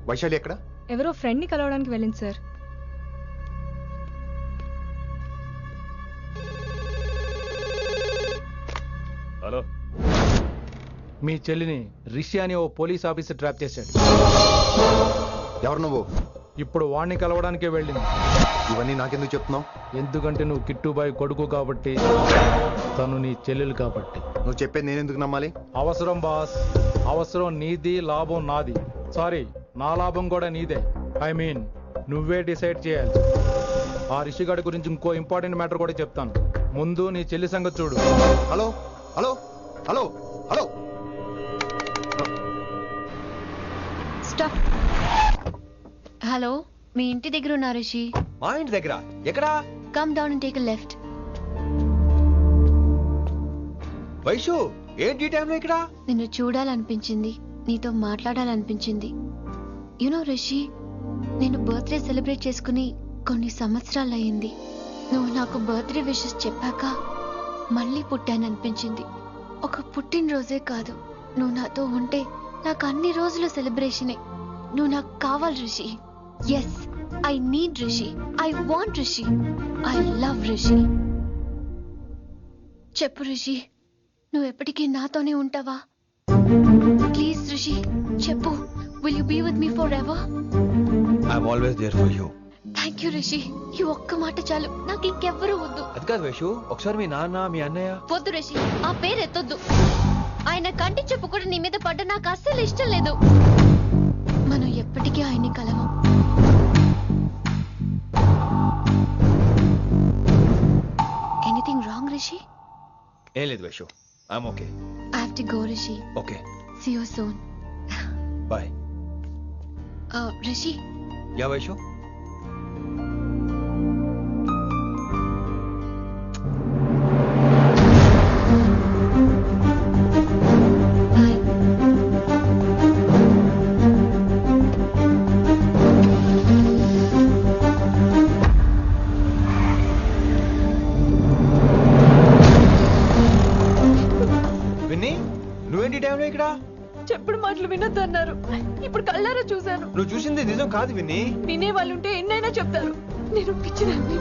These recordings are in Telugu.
వైశాలి ఎక్కడ? ఎవరో ఫ్రెండ్ ని కలవడానికి వెళ్ళింది సార్. హలో, మీ చెల్లిని రిషి అని ఓ పోలీస్ ఆఫీసర్ ట్రాప్ చేశాడు. ఎవరు నువ్వు? ఇప్పుడు వాణ్ణి కలవడానికే వెళ్ళింది. ఇవన్నీ నాకెందుకు చెప్తున్నావు? ఎందుకంటే నువ్వు కిట్టుబాయ్ కొడుకు కాబట్టి, తను నీ చెల్లెలు కాబట్టి. నువ్వు చెప్పేది నేను ఎందుకు నమ్మాలి? అవసరం బాస్, అవసరం నీది, లాభం నాది. సారీ, నా లాభం కూడా నీదే. ఐ మీన్ నువ్వే డిసైడ్ చేయాలి. ఆ రిషిగాడి గురించి ఇంకో ఇంపార్టెంట్ మ్యాటర్ కూడా చెప్తాను. ముందు నీ చెల్లి సంగతి చూడు. Hello hello hello hello, stop. Hello, మీ ఇంటి దగ్గర ఉన్నా రిషి? మా ఇంటి దగ్గర ఎక్కడా? Come down and take a left. Vaishu, ఏంటి టైంలో ఇక్కడ? నిన్ను చూడాలనిపించింది, నీతో మాట్లాడాలనిపించింది. యునో రిషి, నేను బర్త్డే సెలబ్రేట్ చేసుకుని కొన్ని సంవత్సరాలయ్యింది. నువ్వు నాకు బర్త్డే విషెస్ చెప్పాక మళ్ళీ పుట్టాననిపించింది. ఒక పుట్టినరోజే కాదు, నువ్వు నాతో ఉంటే నాకు అన్ని రోజుల సెలబ్రేషనే. నువ్వు నాకు కావాలి Rishi. Yes, I need Rishi, I want Rishi, I love Rishi. చెప్పు రిషి, నువ్వు ఎప్పటికీ నాతోనే ఉంటావా? ప్లీజ్ రిషి, చెప్పు. Will you be with me forever? I'm always there for you. Thank you Rishi. ఈ ఒక్క మాట చాలు, నాకు ఇంకెవ్వరూ వద్దు. అది కాదు వైషు, ఒకసారి మీ నాన్న, మీ అన్నయ్య. వద్దు రిషి, ఆ పేరు ఎత్తొద్దు. ఆయన కంటి చెప్పు కూడా నీ మీద పడ్డ నాకు అస్సలు ఇష్టం లేదు. మనం ఎప్పటికీ ఆయన్ని కలవం. Anything wrong Rishi? ఏం లేదు Vaishu, I'm okay. I have to go Rishi. Okay, see you soon. Bye. Rishi, yeah Vaishu. Bye. Vinni, నువ్వేంటి టైంలో ఇక్కడ? చెప్పుడు మాటలు వినొద్దన్నారు, ఇప్పుడు కళ్ళారా చూశాను. నువ్వు చూసింది నిజం కాదు విన్నీ. వినే వాళ్ళుంటే ఎన్నైనా చెప్తారు. నేను పిచ్చిదాన్ని.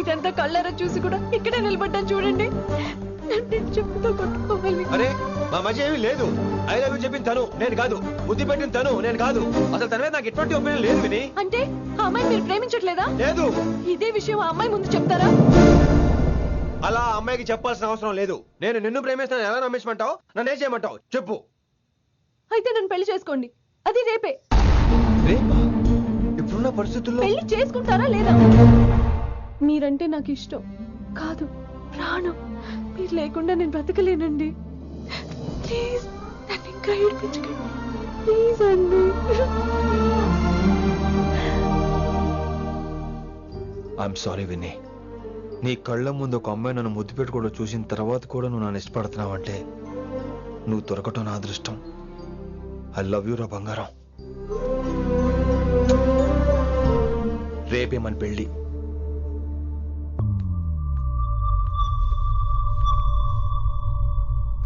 ఇదంతా కళ్ళారా చూసి కూడా ఇక్కడే నిలబడ్డాను చూడండి. నన్ను చెప్పుతో కొట్టుకోవాలి. అరే, మా మధ్య ఏమీ లేదు. ఐ లవ్ యూ చెప్పింది తను, నేను కాదు. బుద్ధి పెట్టిన తను, నేను కాదు. అసలు తన మీద నాకు ఎటువంటి ఒపీనియన్ లేదు వినీ. అంటే ఆ అమ్మాయి మీరు ప్రేమించట్లేదా? లేదు. ఇదే విషయం ఆ అమ్మాయి ముందు చెప్తారా? అలా అమ్మాయికి చెప్పాల్సిన అవసరం లేదు. నేను నిన్ను ప్రేమిస్తాను, ఎలా నమ్మించమంటావు? నన్ను ఏం చేయమంటావు చెప్పు. అయితే నన్ను పెళ్లి చేసుకోండి, అది రేపే. రేపా? ఇప్పుడున్న పరిస్థితుల్లో పెళ్లి చేసుకుంటారా లేదా? మీరంటే నాకు ఇష్టం కాదు, ప్రాణం. మీరు లేకుండా నేను బ్రతకలేనండి. ప్లీజ్ నన్ను ఇంకా ఏడిపించకండి, ప్లీజ్ అండి. I'm sorry Vinni. నీ కళ్ళ ముందు ఒక అమ్మాయి నన్ను ముద్దు పెట్టుకోవడం చూసిన తర్వాత కూడా నువ్వు నన్ను ఇష్టపడుతున్నావంటే నువ్వు దొరకటం నా అదృష్టం. ఐ లవ్ యూ రా బంగారం. రేపే మన పెళ్ళి.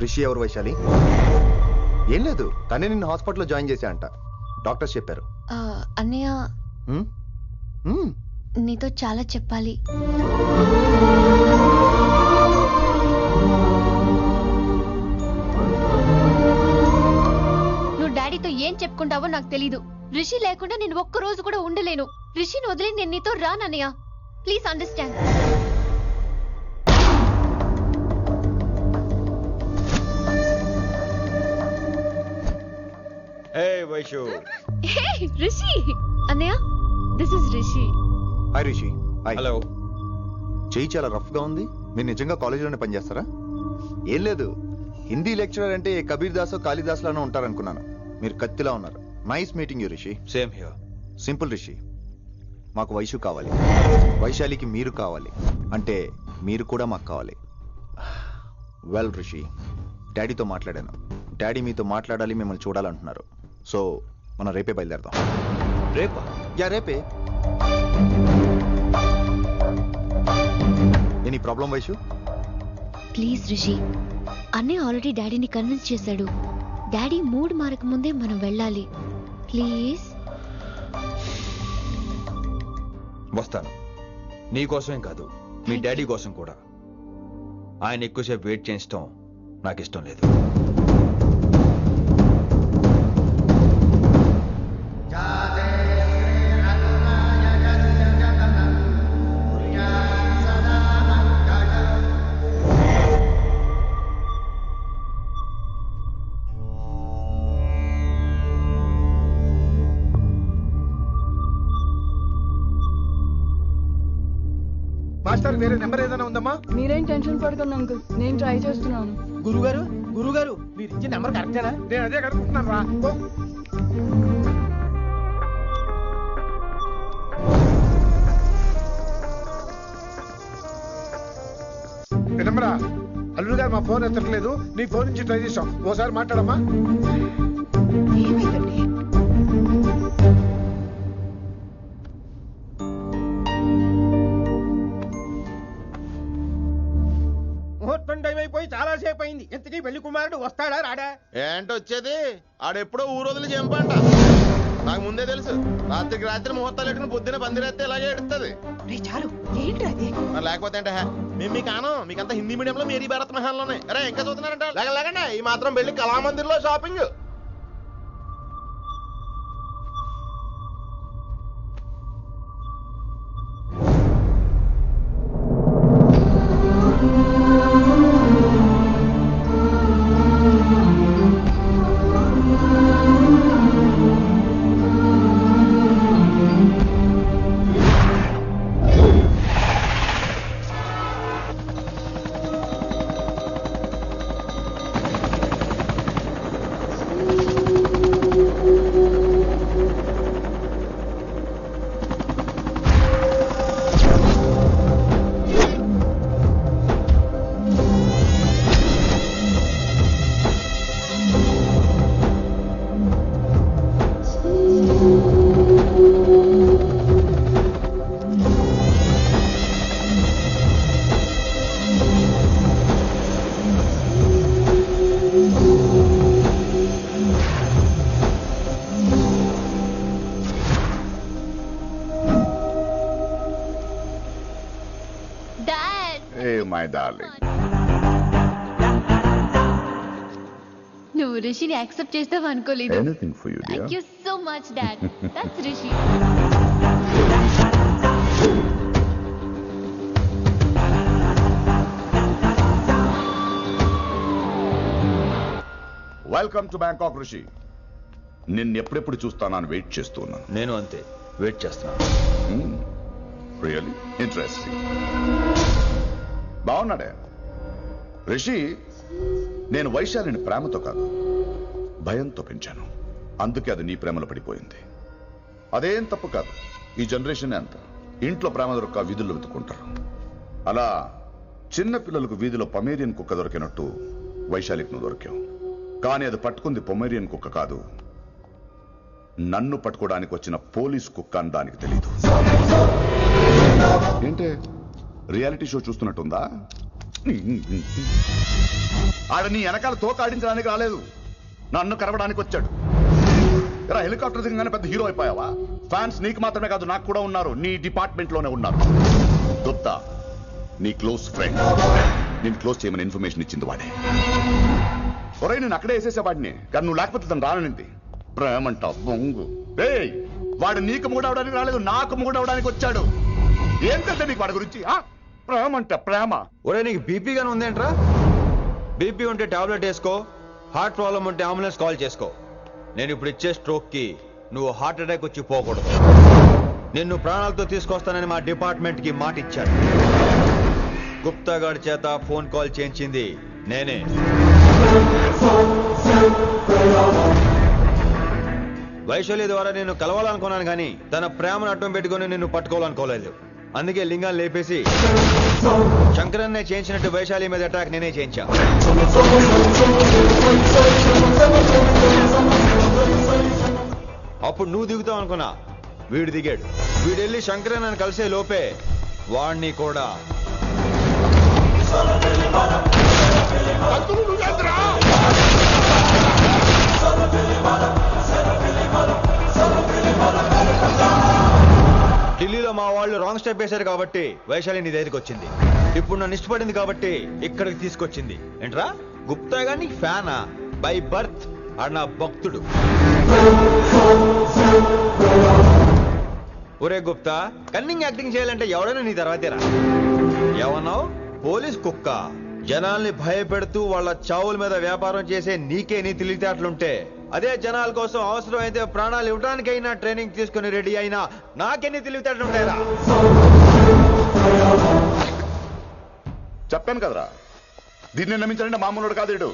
రిషి ఎవరు వైశాలి? ఏం లేదు, తనే నిన్ను హాస్పిటల్లో జాయిన్ చేశా అంట, డాక్టర్స్ చెప్పారు. అన్నయ్య, హ్మ్? హ్మ్. నీతో చాలా చెప్పాలి. నువ్వు డాడీతో ఏం చెప్పుకుంటావో నాకు తెలీదు. రిషి లేకుండా నేను ఒక్క రోజు కూడా ఉండలేను. రిషిని వదిలి నేను నీతో రానన్నయ్య. Please understand. Vaishu. Hey Rishi. అన్నయ్య, this is Rishi. Hi Rishi. Hi. Hello. చెయ్యి చాలా రఫ్ గా ఉంది. మీరు నిజంగా కాలేజీలోనే పనిచేస్తారా? ఏం లేదు, హిందీ లెక్చరర్ అంటే కబీర్ దాస్ కాళిదాస్ లానో ఉంటారనుకున్నాను. మీరు కత్తిలా ఉన్నారు. Nice meeting you Rishi. Same here. Simple Rishi, మాకు వైషు కావాలి, వైశాలికి మీరు కావాలి, అంటే మీరు కూడా మాకు కావాలి. వెల్ రిషి, డాడీతో మాట్లాడాను. డాడీ మీతో మాట్లాడాలి, మిమ్మల్ని చూడాలంటున్నారు. సో మనం రేపే బయలుదేరదాం. రేపా? యా రేపే. Any problem Vaishu? Please Rishi, అన్నయ్య ఆల్రెడీ డాడీని కన్విన్స్ చేశాడు. డాడీ మూడ్ మారక ముందే మనం వెళ్ళాలి. ప్లీజ్. వస్తాను. నీకోసమేం కాదు, మీ డాడీ కోసం కూడా. ఆయన ఎక్కువసేపు వెయిట్ చేయించడం నాకు ఇష్టం లేదు. మాస్టర్ వేరే నెంబర్ ఏదైనా ఉందమ్మా? మీరేం టెన్షన్ పడకండి అంకుల్, నేను ట్రై చేస్తున్నాను. గురుగారు మీరు ఇచ్చిన నెంబర్ కరెక్టేనా? నేను అదే కనుక్కుంటున్నాను రా. నెంబరా? అల్లుడు గారు మా ఫోన్ ఎత్తట్లేదు, నీ ఫోన్ నుంచి ట్రై చేసాం, ఓసారి మాట్లాడమ్మా. ఏమైందండి? ముహూర్తం టైం అయిపోయి చాలా సేపు అయింది. ఇంతకీ పెళ్లి కుమారుడు వస్తాడా రాడా? ఏంటి వచ్చేది? ఆడెప్పుడో ఊరోదులు చెంపంట. నాకు ముందే తెలుసు. రాత్రికి రాత్రి ముహూర్తాలు ఎట్టుకుని పొద్దున పందిరేస్తే ఇలాగే ఎడుతుంది. చాలు, ఏంటి అది? మరి లేకపోతే అంటే మేము మీకు ఆనం, మీకంతా హిందీ మీడియంలో మేరీ భారత్ మహాల్లోనే. అరే ఇంకా చూస్తున్నారంట, లేకండి ఈ మాత్రం వెళ్ళి కళామందిర్లో షాపింగ్. మై డార్లింగ్, నువ్వు రిషిని యాక్సెప్ట్ చేస్తావు అనుకోలేదు. Anything for you dear. Thank you so much dad. That's Rishi. Welcome to Bangkok Rishi. నిన్నెప్పుడెప్పుడు చూస్తానని వెయిట్ చేస్తూ ఉన్నాను. నేను అంతే వెయిట్ చేస్తున్నాను. Really interesting. బాగున్నాడే రిషి. నేను వైశాలిని ప్రేమతో కాదు, భయంతో పెంచాను. అందుకే అది నీ ప్రేమలో పడిపోయింది. అదేం తప్పు కాదు. ఈ జనరేషన్ అంత ఇంట్లో ప్రేమ దొరక్క వీధుల్లో వెతుక్కుంటారు. అలా చిన్న పిల్లలకు వీధిలో పొమేరియన్ కుక్క దొరికినట్టు వైశాలికి నువ్వు దొరికావు. కానీ అది పట్టుకుంది పొమేరియన్ కుక్క కాదు, నన్ను పట్టుకోవడానికి వచ్చిన పోలీస్ కుక్క అని దానికి తెలీదు. ఏంటే రియాలిటీ షో చూస్తున్నట్టుందా? ఆడ నీ వెనకాల తోక ఆడించడానికి రాలేదు, నన్ను కరవడానికి వచ్చాడు. ఇలా హెలికాప్టర్ దిగగానే పెద్ద హీరో అయిపోయావా? ఫ్యాన్స్ నీకు మాత్రమే కాదు, నాకు కూడా ఉన్నారు. నీ డిపార్ట్మెంట్ లోనే ఉన్నారు. గుప్తా నీ క్లోజ్ ఫ్రెండ్, నేను క్లోజ్ చేయమని ఇన్ఫర్మేషన్ ఇచ్చింది వాడే. ఒరే నేను అక్కడే వేసేసేవాడిని, కానీ నువ్వు లేకపోతే తను రానంది. ప్రేమంట బొంగు. ఏయ్ వాడు నీకు మూడవడానికి రాలేదు, నాకు మూడవడానికి వచ్చాడు. ఏంటంటే నీకు వాడి గురించి ప్రేమంట ప్రేమ. ఒరే నీకు బీపీ గానీ ఉందేంట్రా? బీపీ ఉంటే టాబ్లెట్ వేసుకో, హార్ట్ ప్రాబ్లం ఉంటే అంబులెన్స్ కాల్ చేసుకో. నేను ఇప్పుడు ఇచ్చే స్ట్రోక్ కి నువ్వు హార్ట్ అటాక్ వచ్చి పోకూడదు. నిన్ను ప్రాణాలతో తీసుకొస్తానని మా డిపార్ట్మెంట్ కి మాట ఇచ్చాడు. గుప్తా గారి చేత ఫోన్ కాల్ చేయించింది నేనే. వైశాలి ద్వారా నేను కలవాలనుకున్నాను కానీ తన ప్రేమను అడ్డం పెట్టుకుని నిన్ను పట్టుకోవాలనుకోలేదు. అందుకే లింగాన్ని లేపేసి శంకరన్నే చేయించినట్టు వైశాలి మీద అటాక్ నేనే చేయించా. అప్పుడు నువ్వు దిగుతావు అనుకున్నా, వీడు దిగాడు. వీడెళ్ళి శంకరన్నని కలిసే లోపే వాణ్ణి కూడా ఢిల్లీలో మా వాళ్ళు రాంగ్ స్టెప్ వేశారు కాబట్టి వైశాలి నీ దగ్గరికి వచ్చింది. ఇప్పుడు నన్ను ఇష్టపడింది కాబట్టి ఇక్కడికి తీసుకొచ్చింది. ఏంట్రా గుప్తా గాని ఫ్యానా? బై బర్త్ ఆడు నా భక్తుడు. ఒరే గుప్తా, కన్నింగ్ యాక్టింగ్ చేయాలంటే ఎవడైనా నీ తర్వాతేరా. ఏమన్నావు? పోలీస్ కుక్క. జనాల్ని భయపెడుతూ వాళ్ళ చావుల మీద వ్యాపారం చేసే నీకే నీ తెలివితేటలుంటే, అదే జనాల కోసం అవసరమైతే ప్రాణాలు ఇవ్వడానికైనా ట్రైనింగ్ తీసుకుని రెడీ అయినా నాకెన్ని తెలివితేటలుంటాయిరా? చెప్పాను కదరా, దీన్ని నమ్మించాలంటే మామూలుడు కాదు,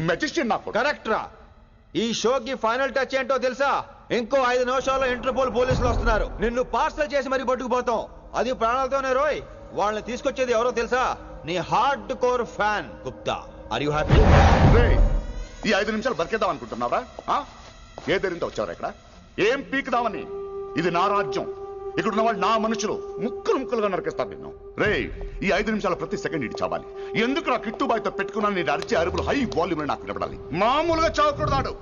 మెజిస్ట్రియన్ నాకు. కరెక్ట్ రా. ఈ షోకి ఫైనల్ టచ్ ఏంటో తెలుసా? ఇంకో 5 నిమిషాల్లో ఇంటర్పోల్ పోలీసులు వస్తున్నారు. నిన్ను పార్సల్ చేసి మరీ పట్టుకుపోతాం. అది ప్రాణాలతోనే రోయ్. వాళ్ళని తీసుకొచ్చేది ఎవరో తెలుసా? నీ hardcore fan Gupta. Are you happy? ఈ 5 నిమిషాలు బతికేద్దాం అనుకుంటున్నారా? ఏ ధైర్యంతో వచ్చారా ఇక్కడ? ఏం పీకుదామని? ఇది నా రాజ్యం. ఇక్కడ ఉన్న వాళ్ళు నా మనుషులు. ముక్కలు ముక్కలుగా నరికేస్తారు నిన్ను. ఈ 5 నిమిషాల ప్రతి సెకండ్ ఇటు చావాలి. ఎందుకు నా కిట్టుబాయ్తో పెట్టుకున్నాను? నేను అరిచే అరుపులు హై వాల్యూమ్ నాకు వినపడాలి. మామూలుగా చావకూడదాడు.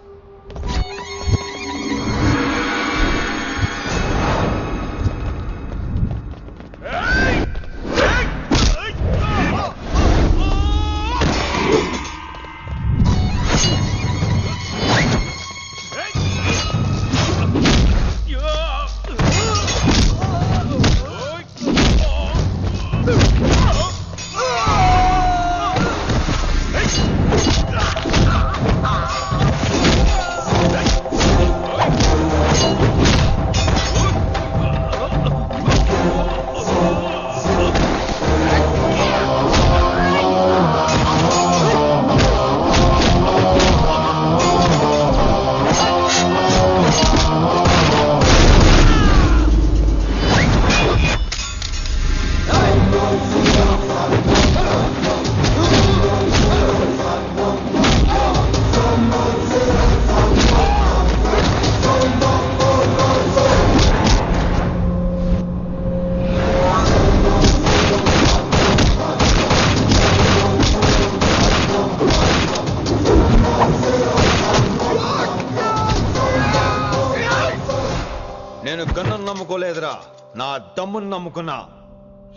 నేను గన్నును నమ్ముకోలేదురా, నా దమ్మును నమ్ముకున్నా.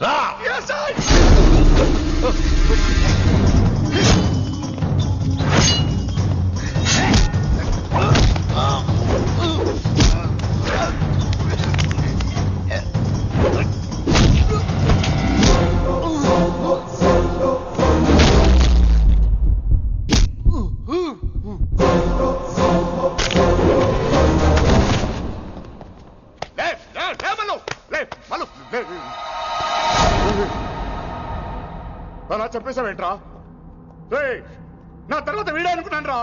రా! అలా చెప్పేశావేంట్రా? నా తర్వాత వీడే అనుకున్నాను రా.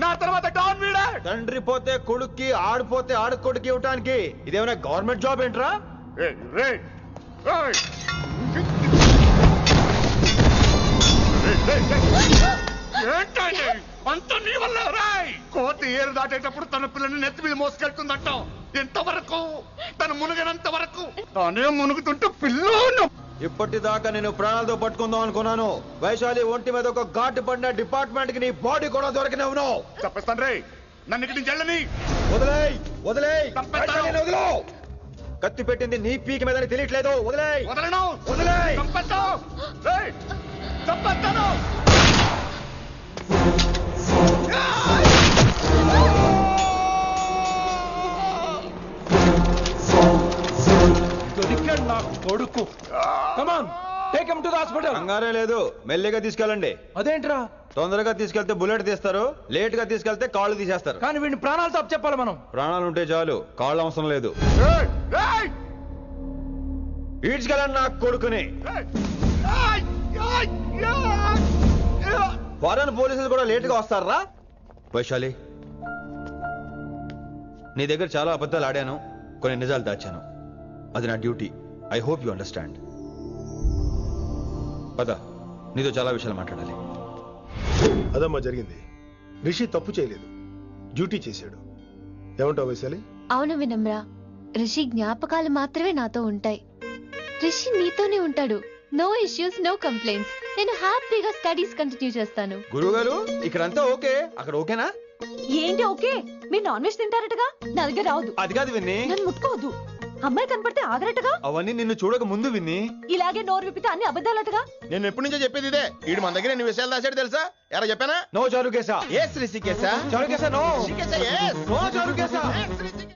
నా తర్వాత డాన్ వీడే. తండ్రి పోతే కొడుక్కి, ఆడిపోతే ఆడుకొడుకు ఇవ్వటానికి ఇదేమైనా గవర్నమెంట్ జాబ్ ఏంట్రా? అంత నీ వల్ల రాయ్. కోతి ఏరు దాటేటప్పుడు తన పిల్లని నెత్తి మీద మోసుకెళ్తుందంట. ఎంతవరకు? తను మునిగినంత వరకు. తానే మునుగుతుంటే పిల్లను. ఇప్పటిదాకా నేను ప్రాణాలతో పట్టుకుందాం అనుకున్నాను. వైశాలి ఒంటి మీద ఒక ఘాటు పడిన డిపార్ట్మెంట్ కి నీ బాడీ కూడా దొరికిన ఉన్నావు. చెప్పేస్తాను రే, నన్ను ఇక్కడి నుంచి వెళ్ళని. వదిలేయ్ వదిలేయ్, వదిలో. కత్తి పెట్టింది నీ పీకి మీద తెలియట్లేదు. వదిలేయ్. వదలను. వదిలేయ్. చంపేస్తాను. నా కొడుకు. Come on, take him to the hospital. కంగారే లేదు, మెల్లిగా తీసుకెళ్ళండి. అదేంట్రా? తొందరగా తీసుకెళ్తే బుల్లెట్ తీస్తారు, లేట్ గా తీసుకెళ్తే కాళ్ళు తీసేస్తారు. కానీ వీడిని ప్రాణాలతో చెప్పాలి మనం. ప్రాణాలు ఉంటే చాలు, కాళ్ళు అవసరం లేదు. ఈడ్చుకెళ్ళండి నా కొడుకుని. ఫారెన్ పోలీసులు కూడా లేట్ గా వస్తారా? వైశాలి, నీ దగ్గర చాలా అబద్ధాలు ఆడాను, కొన్ని నిజాలు దాచాను. అది నా duty. I hope you understand. పద, నీతో చాలా విషయాలు మాట్లాడాలి. అదమ్మా జరిగింది. రిషి తప్పు చేయలేదు, డ్యూటీ చేశాడు. ఏమంటావు వైశాలి? అవును వినమ్రా, రిషి జ్ఞాపకాలు మాత్రమే నాతో ఉంటాయి. రిషి నీతోనే ఉంటాడు. No issues, no complaints. నేను హ్యాపీగా స్టడీస్ కంటిన్యూ చేస్తాను. గురుగారు, ఇక్కడంతా ఓకే, అక్కడ ఓకేనా? ఏంటి ఓకే? మీరు నాన్ వెజ్ తింటారటగా? నా దగ్గర రావద్దు. అది కాదు విన్ని. నన్ను ముట్టుకోవద్దు. అమ్మాయి కనపడితే ఆగరట్టుగా. అవన్నీ నిన్ను చూడక ముందు విన్ని. ఇలాగే నోరు విప్పితే అన్ని అబద్ధాలట్టుగా. నేను ఎప్పటి నుంచో చెప్పేది ఇదే. వీడు మన దగ్గర ఎన్ని విషయాలు దాచాడు తెలుసా? ఎలా చెప్పానా? నో చారుకేశా. ఏ శ్రీకేశా? చారుకేశా నో. శ్రీకేశా, yes. నో చారుకేశా.